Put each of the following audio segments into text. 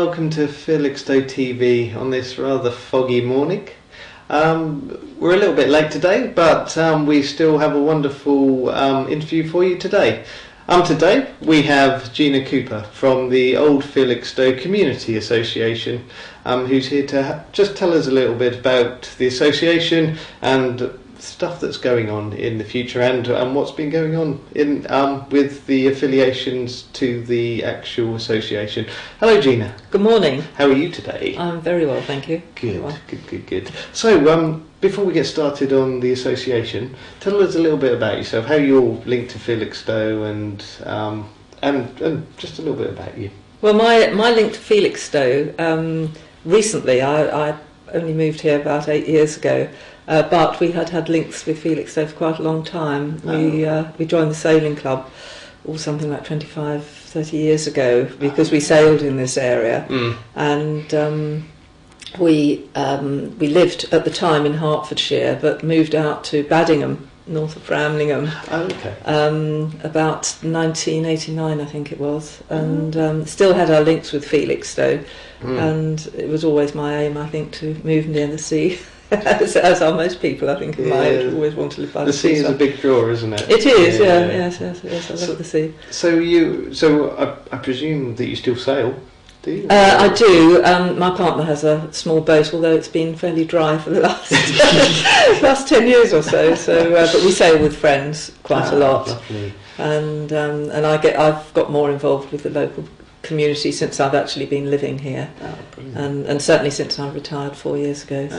welcome to Felix TV on this rather foggy morning. We're a little bit late today, but we still have a wonderful interview for you today. Today we have Gina Cooper from the Old Felixstowe Community Association, who's here to just tell us a little bit about the association and stuff that's going on in the future and what's been going on in with the affiliations to the actual association. Hello Gina. Good morning. How are you today? I'm very well, thank you. Good. So before we get started on the association, tell us a little bit about yourself, how you're linked to Felixstowe and just a little bit about you. Well, my link to Felixstowe, recently I only moved here about 8 years ago. But we had links with Felixstowe for quite a long time. We joined the sailing club something like 25-30 years ago because we sailed in this area, and we lived at the time in Hertfordshire but moved out to Badminton, north of Framlingham, about 1989 I think it was, and still had our links with Felixstowe, and it was always my aim, I think, to move near the sea. as are most people, I think, in my age, always want to live by the sea. The sea is a big draw, isn't it? It is, yes, I love the sea. So I presume that you still sail, do you? I do. My partner has a small boat, although it's been fairly dry for the last 10 years or so. But we sail with friends quite a lot. Lovely. And I've got more involved with the local community since I've actually been living here, and certainly since I retired 4 years ago.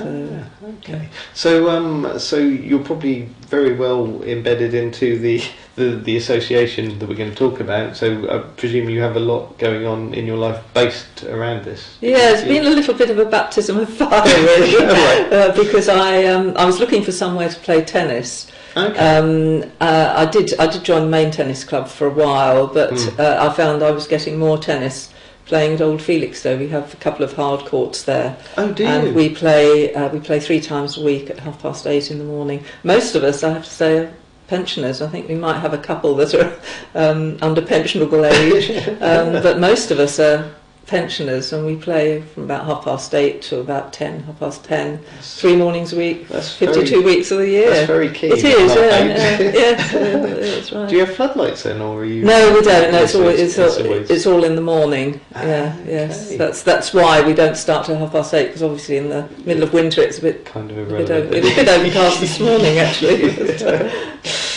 Okay. So you're probably very well embedded into the association that we're going to talk about. So I presume you have a lot going on in your life based around this. Yeah, it's been a little bit of a baptism of fire, really, because I was looking for somewhere to play tennis. Okay. I did join the main tennis club for a while, but I found I was getting more tennis playing at Old Felixstowe. We have a couple of hard courts there. Oh, do you? And we play 3 times a week at 8:30 in the morning. Most of us, I have to say, are pensioners. I think we might have a couple that are under pensionable age, but most of us are pensioners, and we play from about 8:30 to about 10:10, 3 mornings a week. That's 52 weeks of the year. That's very key. It is, that's right. Do you have floodlights then, or are you? No, we don't. No, it's all in the morning. Yes. That's why we don't start till 8:30, because obviously in the middle of winter it's a bit kind of irrelevant. It was a bit overcast this morning actually.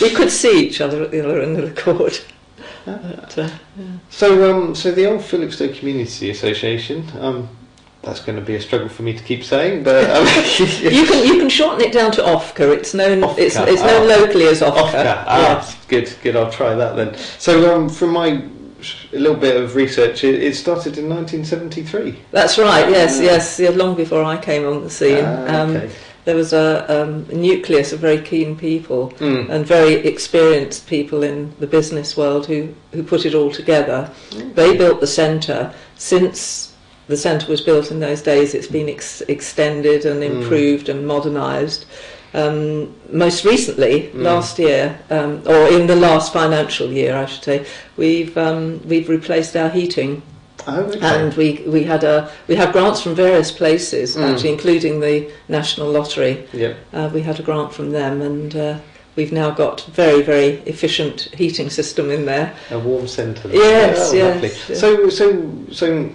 We could see each other at the other end of the court. So the Old Felixstowe Community Association, that's going to be a struggle for me to keep saying, but you can shorten it down to OFCA. It's known locally as OFCA. Good. I'll try that then. So from my little bit of research, it started in 1973. That's right. Yes. Long before I came on the scene. Okay. There was a nucleus of very keen people and very experienced people in the business world who put it all together. They built the centre. Since the centre was built in those days, it's been extended and improved and modernised. Most recently, last year, or in the last financial year, I should say, we've replaced our heating. Oh, okay. And we had grants from various places, actually, including the National Lottery. Yep. We had a grant from them, and we've now got very, very efficient heating system in there. A warm centre. Yes. So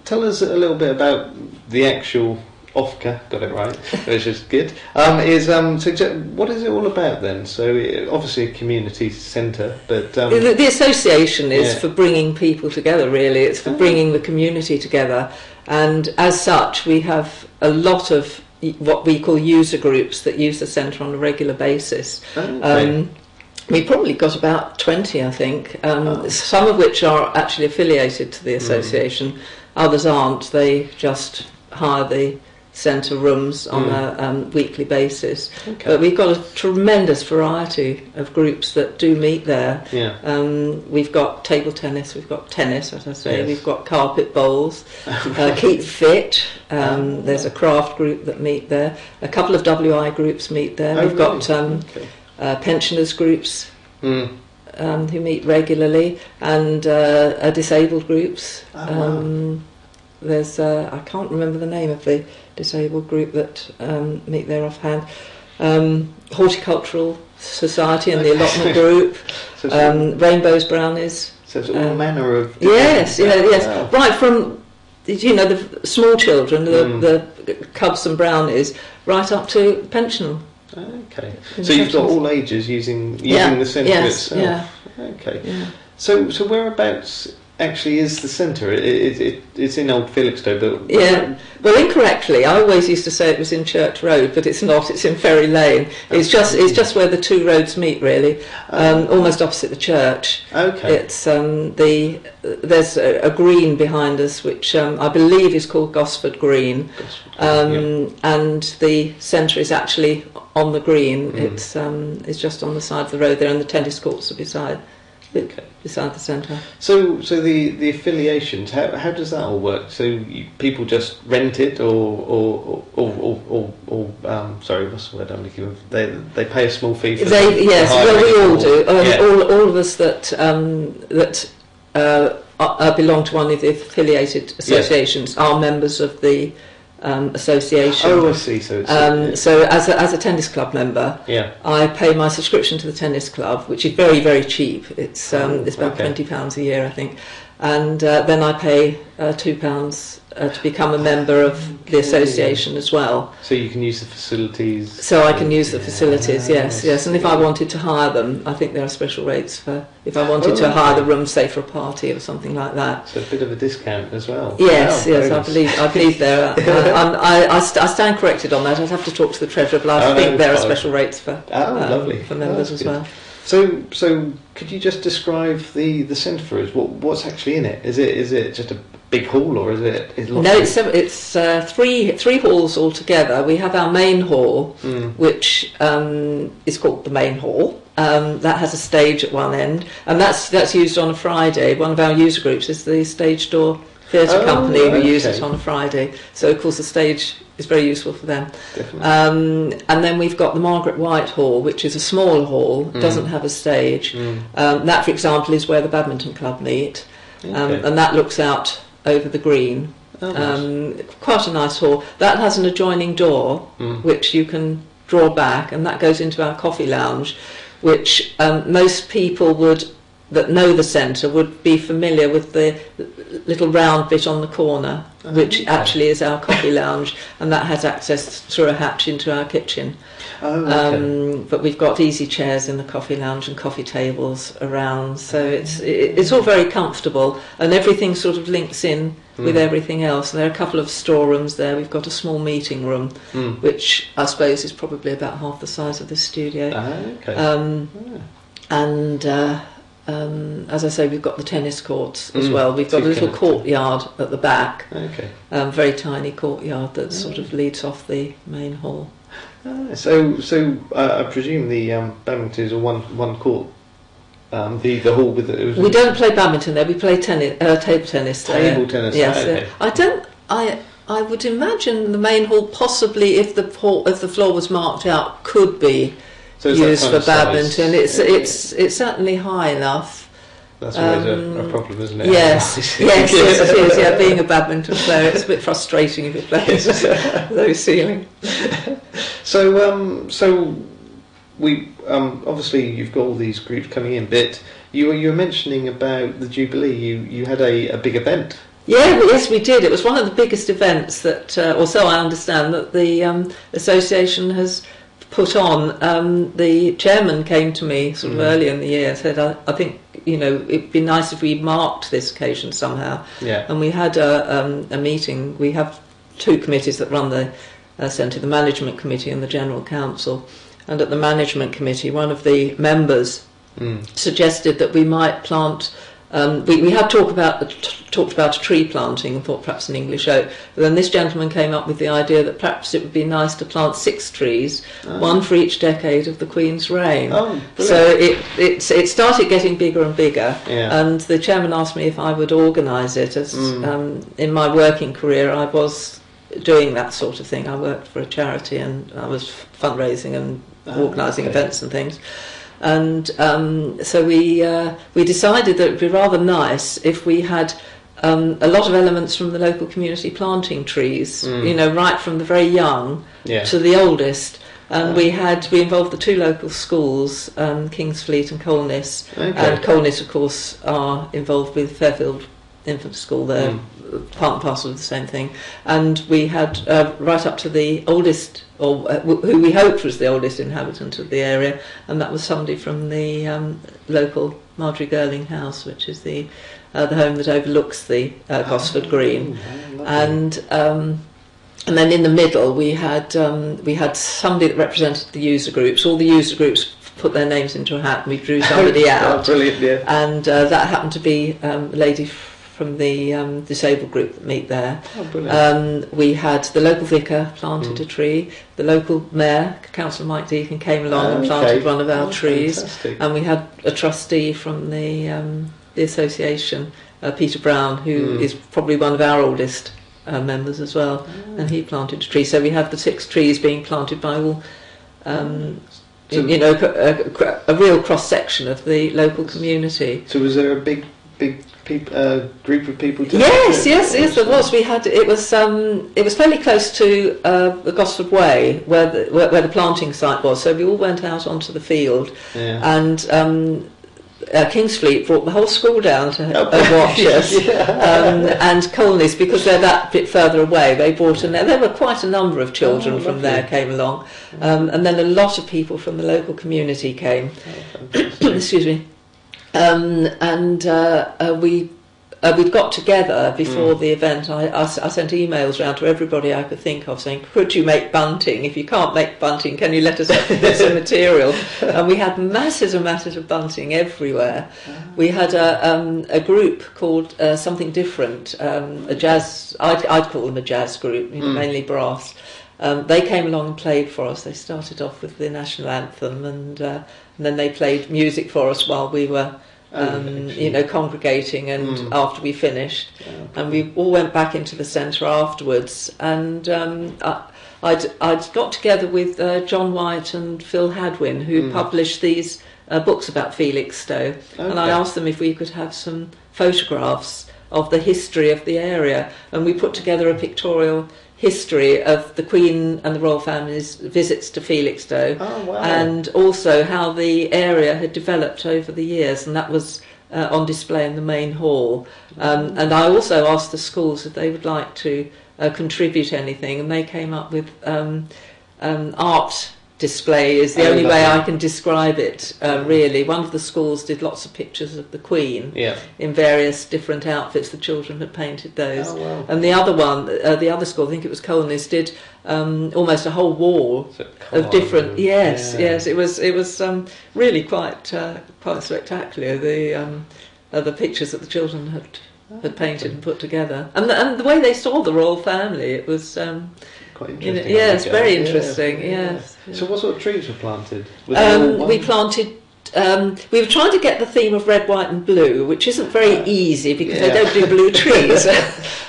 tell us a little bit about the actual OFCA, got it right, which is good. So what is it all about then? So obviously a community centre, but the association is for bringing people together. Really, it's for bringing the community together, and as such, we have a lot of what we call user groups that use the centre on a regular basis. We probably got about 20, I think. Some of which are actually affiliated to the association. Others aren't. They just hire the centre rooms on a weekly basis. Okay. But we've got a tremendous variety of groups that do meet there. We've got table tennis, we've got tennis, as I say, we've got carpet bowls, keep fit, there's a craft group that meet there, a couple of WI groups meet there, we've got pensioners groups who meet regularly, and disabled groups. there's I can't remember the name of the disabled group that meet there offhand. Horticultural Society and the allotment group. Rainbows, brownies. So it's all manner of... Yes. Wow. Right from, the small children, the cubs and brownies, right up to pensional. Okay. So you've got all ages using the centre itself. Yeah. Okay. Yeah. So whereabouts actually is the centre? It's in Old Felixstowe, but... Yeah. Well, incorrectly, I always used to say it was in Church Road, but it's not. It's in Ferry Lane. It's just where the two roads meet, really, almost opposite the church. Okay. It's there's a green behind us, which I believe is called Gosford Green, and the centre is actually on the green. It's just on the side of the road there, and the tennis courts are beside the centre. So the affiliations, how does that all work? So people just rent it, or sorry, what's the word I'm looking for? They pay a small fee for yes, well, we all do. All of us that belong to one of the affiliated associations are members of the association. Oh, I see. So as a tennis club member, I pay my subscription to the tennis club, which is very, very cheap. It's about £20 a year, I think, and then I pay £2 to become a member of the association as well. So you can use the facilities. So I can use the facilities, yes. And if I wanted to hire them, I think there are special rates for if I wanted to hire the room, say for a party or something like that. So a bit of a discount as well. Yes, I believe there. I stand corrected on that. I'd have to talk to the treasurer, but I think there are special rates for members as well. So could you just describe the centre for us? What's actually in it? Is it just a big hall, or is it? No, it's three halls altogether. We have our main hall, which is called the main hall. That has a stage at one end, and that's used on a Friday. One of our user groups is the Stage Door Theatre Company, who use it on a Friday. So of course the stage is very useful for them. And then we've got the Margaret White Hall, which is a small hall, doesn't have a stage. That, for example, is where the Badminton Club meet, and that looks out over the green. Quite a nice hall. That has an adjoining door, which you can draw back, and that goes into our coffee lounge, which most people that know the centre would be familiar with the little round bit on the corner, which actually is our coffee lounge, and that has access through a hatch into our kitchen. But we've got easy chairs in the coffee lounge and coffee tables around, so it's all very comfortable, and everything sort of links in with everything else. And there are a couple of storerooms there. We've got a small meeting room, which I suppose is probably about half the size of this studio. As I say, we've got the tennis courts as well. We've got a little courtyard at the back, very tiny courtyard that sort of leads off the main hall. So I presume the badminton is a one court. The hall with the... We don't play badminton there. We play tennis, table tennis. Table tennis. Yes. I would imagine the main hall, possibly, if the floor was marked out, could be used for badminton. It's certainly high enough. That's always a problem, isn't it? Yes, it is. Yeah, being a badminton player, it's a bit frustrating if it plays low ceiling. So we obviously you've got all these groups coming in, but you were mentioning about the Jubilee. You had a big event. Yes, we did. It was one of the biggest events that, or so I understand, that the association has put on. The chairman came to me sort of early in the year and said, I think, it'd be nice if we marked this occasion somehow. Yeah. And we had a meeting. We have two committees that run the centre, the management committee and the general council. And at the management committee, one of the members suggested that we might plant... we had talked about a tree planting and thought perhaps an English oak. But then this gentleman came up with the idea that perhaps it would be nice to plant 6 trees, one for each decade of the Queen's reign. So it started getting bigger and bigger. Yeah. And the chairman asked me if I would organise it. As in my working career, I was doing that sort of thing. I worked for a charity and I was fundraising and organising events and things. And so we decided that it would be rather nice if we had a lot of elements from the local community planting trees, right from the very young to the oldest. And we involved the two local schools, Kingsfleet and Colness. And Colness, of course, are involved with Fairfield Infant School. They're part and parcel of the same thing. And we had right up to the oldest, or who we hoped was the oldest inhabitant of the area, and that was somebody from the local Marjorie Girling House, which is the home that overlooks the Gosford Green. And then in the middle we had somebody that represented the user groups. All the user groups put their names into a hat and we drew somebody out. Oh, brilliant, yeah. And that happened to be a lady from the disabled group that meet there. Oh, brilliant. We had the local vicar planted a tree. The local mayor, Councillor Mike Deacon, came along and planted one of our trees. Fantastic. And we had a trustee from the association, Peter Brown, who is probably one of our oldest members as well, and he planted a tree. So we have the 6 trees being planted by all, a real cross section of the local community. So was there a big group of people? Yes, there was. It was fairly close to the Gosford Way, where the planting site was. So we all went out onto the field, and Kingsfleet brought the whole school down to watch us, and Colness, because they're that bit further away, they brought in there were quite a number of children from there came along, and then a lot of people from the local community came. Excuse me. We'd got together before the event. I sent emails round to everybody I could think of saying, could you make bunting? If you can't make bunting, can you let us get some material? And we had masses and masses of bunting everywhere. We had a group called Something Different, a jazz, I'd call them a jazz group, mainly brass. They came along and played for us. They started off with the national anthem, and then they played music for us while we were congregating, and after we finished, and we all went back into the centre afterwards, and I'd got together with John White and Phil Hadwin, who published these books about Felixstowe, and I asked them if we could have some photographs of the history of the area, and we put together a pictorial history of the Queen and the royal family's visits to Felixstowe, and also how the area had developed over the years, and that was on display in the main hall. And I also asked the schools if they would like to contribute anything, and they came up with art display is the only way I can describe it, really. One of the schools did lots of pictures of the Queen in various different outfits. The children had painted those. And the other one, the other school, I think it was Colness, did almost a whole wall of different... Yes, it was really quite spectacular, the pictures that the children had painted and put together. And the way they saw the royal family, it was... quite interesting. Yes, very interesting. Yes. So, what sort of trees were planted? We planted. We were trying to get the theme of red, white, and blue, which isn't very easy because they don't do blue trees.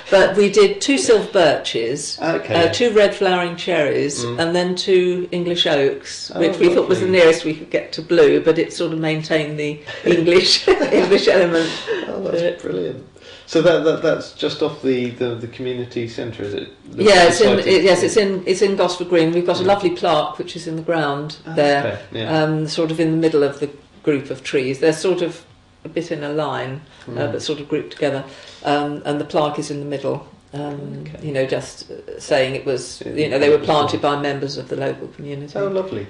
But we did 2 silver birches, 2 red flowering cherries, and then 2 English oaks, which we thought was the nearest we could get to blue, but it sort of maintained the English element. Oh, that's brilliant. So that's just off the community centre, is it? It's in Gosford Green. We've got a lovely plaque which is in the ground there, sort of in the middle of the group of trees. They're sort of a bit in a line, but sort of grouped together, and the plaque is in the middle. Just saying it was, they were planted by members of the local community. Oh, lovely.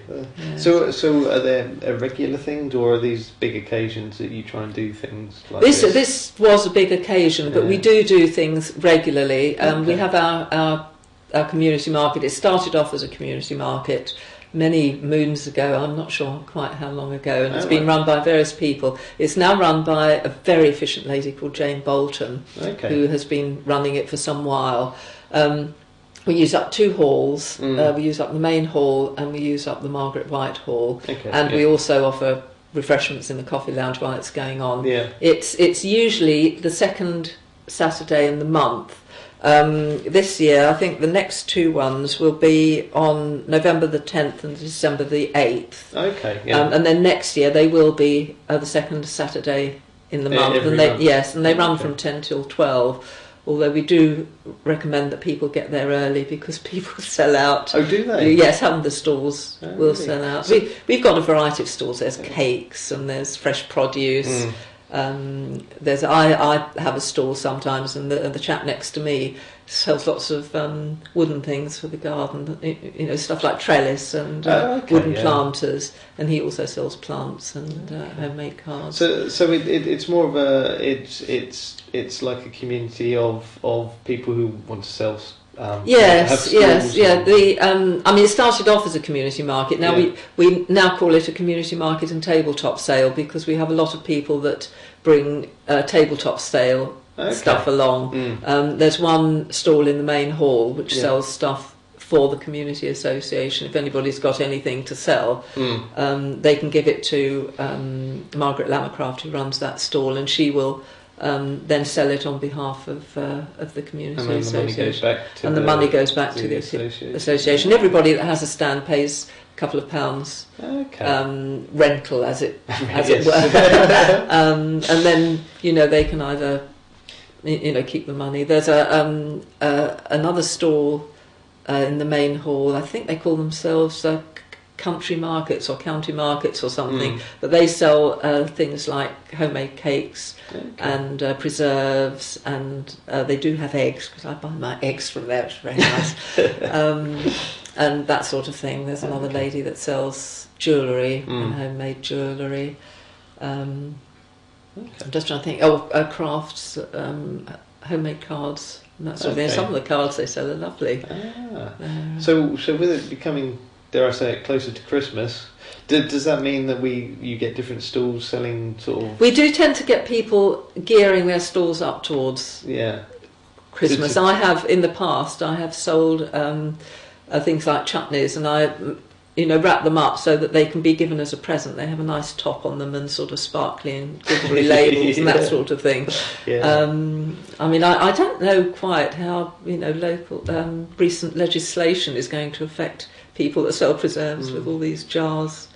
So are there regular things, or are these big occasions that you try and do things like this? This was a big occasion, but we do things regularly. We have our community market. It started off as a community market many moons ago. I'm not sure quite how long ago, and it's been run by various people. It's now run by a very efficient lady called Jane Bolton, who has been running it for some while. We use up 2 halls. We use up the main hall, and we use up the Margaret White Hall, and we also offer refreshments in the coffee lounge while it's going on. It's usually the second Saturday in the month. This year, I think the next 2 ones will be on November the 10th and December the 8th. And then next year they will be the second Saturday in the month, every and they month. and they run from 10 till 12. Although we do recommend that people get there early because people sell out. Oh, do they? Yes, some of the stalls will really? sell out. So, We've got a variety of stalls. There's cakes and there's fresh produce. There's I have a stall sometimes, and the chap next to me sells lots of wooden things for the garden. You know, stuff like trellis and wooden planters, and he also sells plants and homemade cards. So it's more of a it's like a community of people who want to sell. Yes. I mean, it started off as a community market. Now we now call it a community market and tabletop sale because we have a lot of people that bring tabletop sale stuff along. There's one stall in the main hall which sells stuff for the community association. If anybody's got anything to sell, they can give it to Margaret Lammercraft, who runs that stall, and she will then sell it on behalf of the community association. The money goes back to the association. Everybody that has a stand pays a couple of pounds rental, as it were, and then they can either keep the money. There's another stall in the main hall. I think they call themselves country markets or county markets or something, but they sell things like homemade cakes and preserves, and they do have eggs because I buy my eggs from there. It's very nice. And that sort of thing. There's another lady that sells jewellery and homemade jewellery. I'm just trying to think. Crafts, homemade cards, and that sort of thing. Some of the cards they sell are lovely. So with it becoming, dare I say it, closer to Christmas, does that mean that you get different stalls selling sort of? We do tend to get people gearing their stalls up towards Christmas. I have in the past. I have sold things like chutneys, and I wrap them up so that they can be given as a present. They have a nice top on them and sort of sparkly and glittery labels and that sort of thing. I mean, I don't know quite how local recent legislation is going to affect people that sell preserves with all these jars.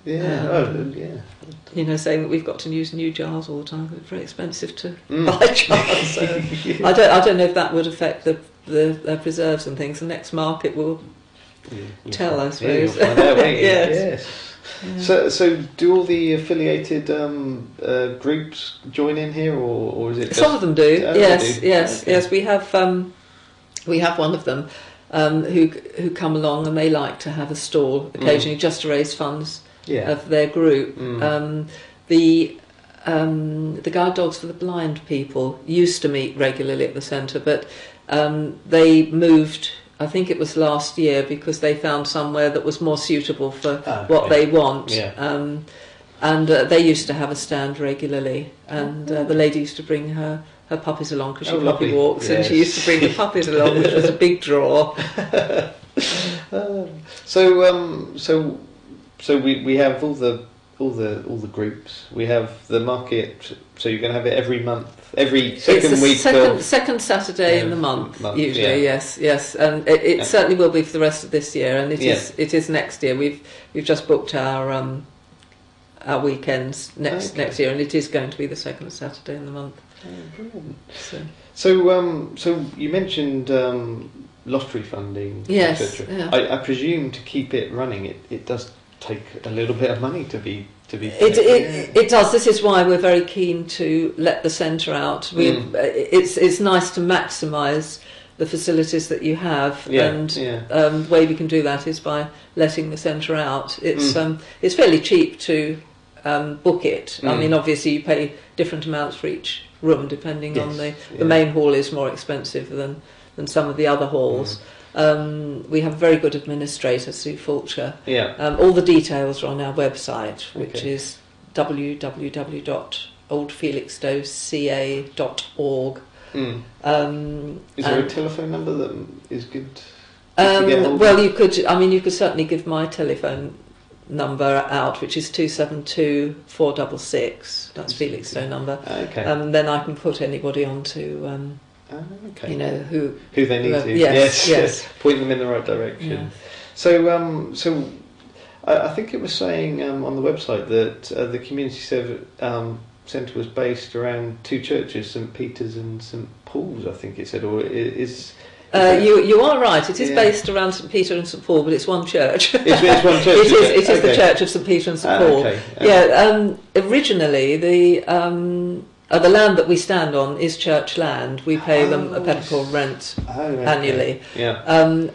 Saying that we've got to use new jars all the time because it's very expensive to buy jars. So I don't know if that would affect the preserves and things. The next market will tell, I suppose. You'll find out, won't you? Yes. Yeah. So do all the affiliated groups join in here, or is it? Some of them do. Yes. We have one of them who come along, and they like to have a stall occasionally just to raise funds of their group. The guide dogs for the blind people used to meet regularly at the centre, but they moved. I think it was last year because they found somewhere that was more suitable for what they want. And they used to have a stand regularly, and the lady used to bring her puppies along because she puppy walks, and she used to bring the puppies along, which was a big draw. So we have all the groups. We have the market. So you're going to have it every month, every second week. Second Saturday in the month usually. Yes, and it certainly will be for the rest of this year, and it is next year. We've just booked our weekends next year, and it is going to be the second Saturday in the month. Brilliant. So you mentioned lottery funding, etc. I presume to keep it running, it does take a little bit of money to be. It does. This is why we're very keen to let the centre out. It's nice to maximise the facilities that you have, and the way we can do that is by letting the centre out. It's fairly cheap to book it. I mean, obviously you pay different amounts for each room depending on the main hall is more expensive than some of the other halls. We have a very good administrator, Sue Fulcher. All the details are on our website, which is www.oldfelixstoweca.org. Is there a telephone number that is good? Well, you could certainly give my telephone number out, which is 272 466. That's Felixstowe number. Then I can put anybody on to who they need to. Yes. Point them in the right direction. So I think it was saying on the website that the community centre was based around two churches, St Peter's and St Paul's, I think it said, or is you are right. It is based around St Peter and St Paul, but it's one church. It's one church. It is the Church of St Peter and St Paul. Okay. Yeah. Originally, the land that we stand on is church land. We pay them a peppercorn rent annually. Yeah.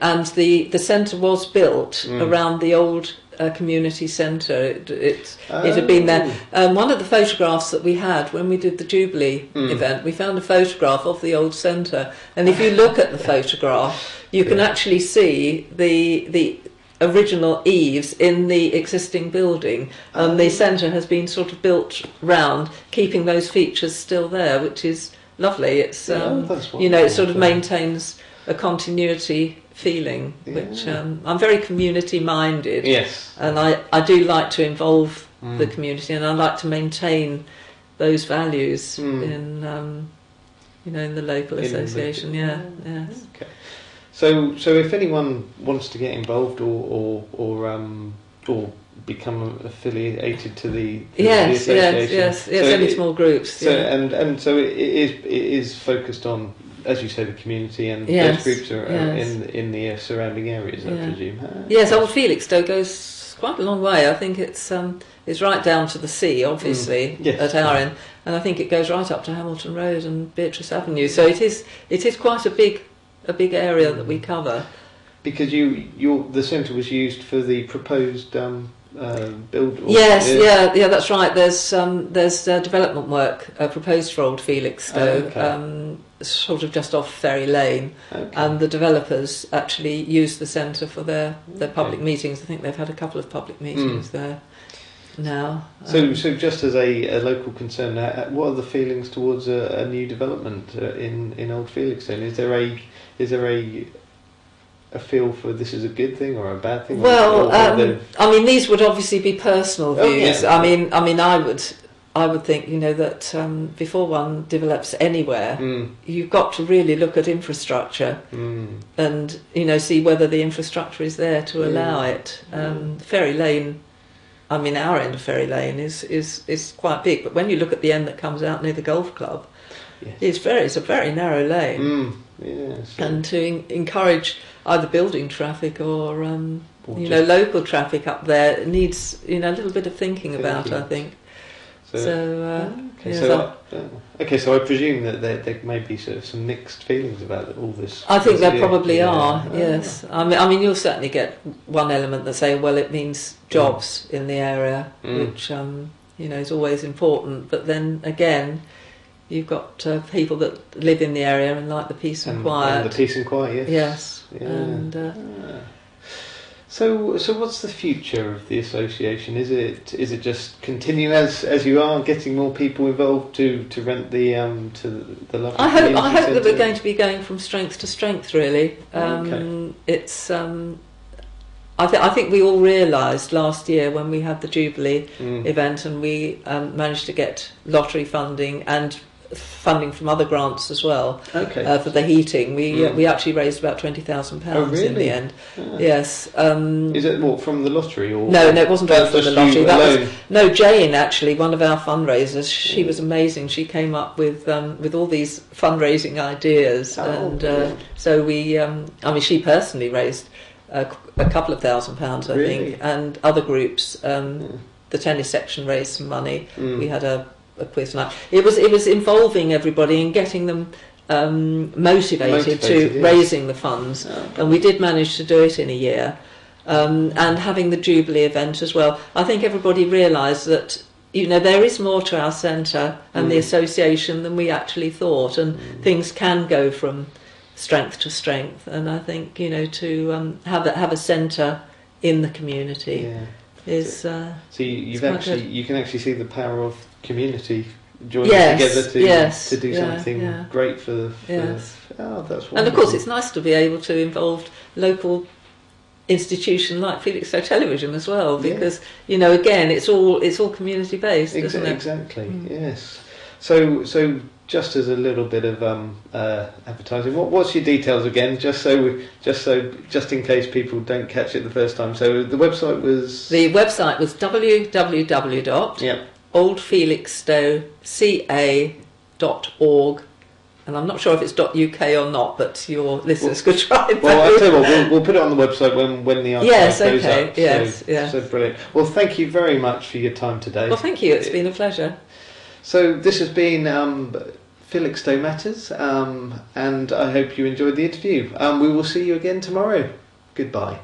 And the centre was built around the old community centre. It had been there. One of the photographs that we had when we did the Jubilee event, we found a photograph of the old centre, and if you look at the photograph, you can actually see the original eaves in the existing building, and the centre has been sort of built round, keeping those features still there, which is lovely. It's it sort of maintains a continuity feeling, which I'm very community minded. Yes. And I do like to involve the community, and I like to maintain those values in the local association. Yes. Okay. So if anyone wants to get involved or become affiliated to the association, yes, only small groups. So and so it is focused on, as you say, the community, and those groups are in the surrounding areas, I presume. Yes, Old Felixstowe goes quite a long way. I think it's right down to the sea, obviously, at our end, and I think it goes right up to Hamilton Road and Beatrice Avenue. So it is quite a big area that we cover. Because the centre was used for the proposed build. Yeah, that's right. There's development work proposed for Old Felixstowe, sort of just off Ferry Lane, and the developers actually use the centre for their public meetings. I think they've had a couple of public meetings there now. So just as a local concern, what are the feelings towards a new development in Old Felixstowe? Is there a feel for this is a good thing or a bad thing? Well, I mean, these would obviously be personal views. I mean, I would think, that before one develops anywhere, you've got to really look at infrastructure and see whether the infrastructure is there to allow it. Ferry Lane, I mean, our end of Ferry Lane is quite big, but when you look at the end that comes out near the golf club, it's a very narrow lane. Yes. And to encourage either building traffic or local traffic up there needs a little bit of thinking about, I think. So I presume that there may be sort of some mixed feelings about all this. I think there probably are. Yes, I mean you'll certainly get one element that say, well, it means jobs in the area, which is always important. But then again, you've got people that live in the area and like the peace and quiet. And the peace and quiet, yes. Yes. And, So what's the future of the association? Is it just continue as you are, getting more people involved to rent the lovely I hope that we're going to be going from strength to strength. Really, it's. I think we all realised last year when we had the Jubilee event and we managed to get lottery funding and funding from other grants as well for the heating. We actually raised about £20,000 in the end. Yes. Is it more from the lottery or no? It wasn't all from the lottery. Jane, actually, one of our fundraisers. She was amazing. She came up with all these fundraising ideas, so we. She personally raised a couple of £1,000s, I think, and other groups. The tennis section raised some money. We had a quiz night. It was involving everybody and getting them motivated to raising the funds, and we did manage to do it in a year. And having the Jubilee event as well, I think everybody realised that there is more to our centre and the association than we actually thought, and things can go from strength to strength. And I think to have a centre in the community is. So you can actually see the power of community joining together to do something great for that's wonderful. And of course it's nice to be able to involve local institution like Felixstowe Television as well, because again it's all community based, isn't it? Exactly. Yes. So just as a little bit of advertising, what's your details again? Just in case people don't catch it the first time. So the website was www. oldfelixstoweca.org, and I'm not sure if it's .uk or not, but your listeners could try that. Well, I'll tell you what, we'll put it on the website when the archive goes up. Yes, so brilliant. Well, thank you very much for your time today. Well, thank you. It's been a pleasure. So this has been Felix Stowe Matters, and I hope you enjoyed the interview. We will see you again tomorrow. Goodbye.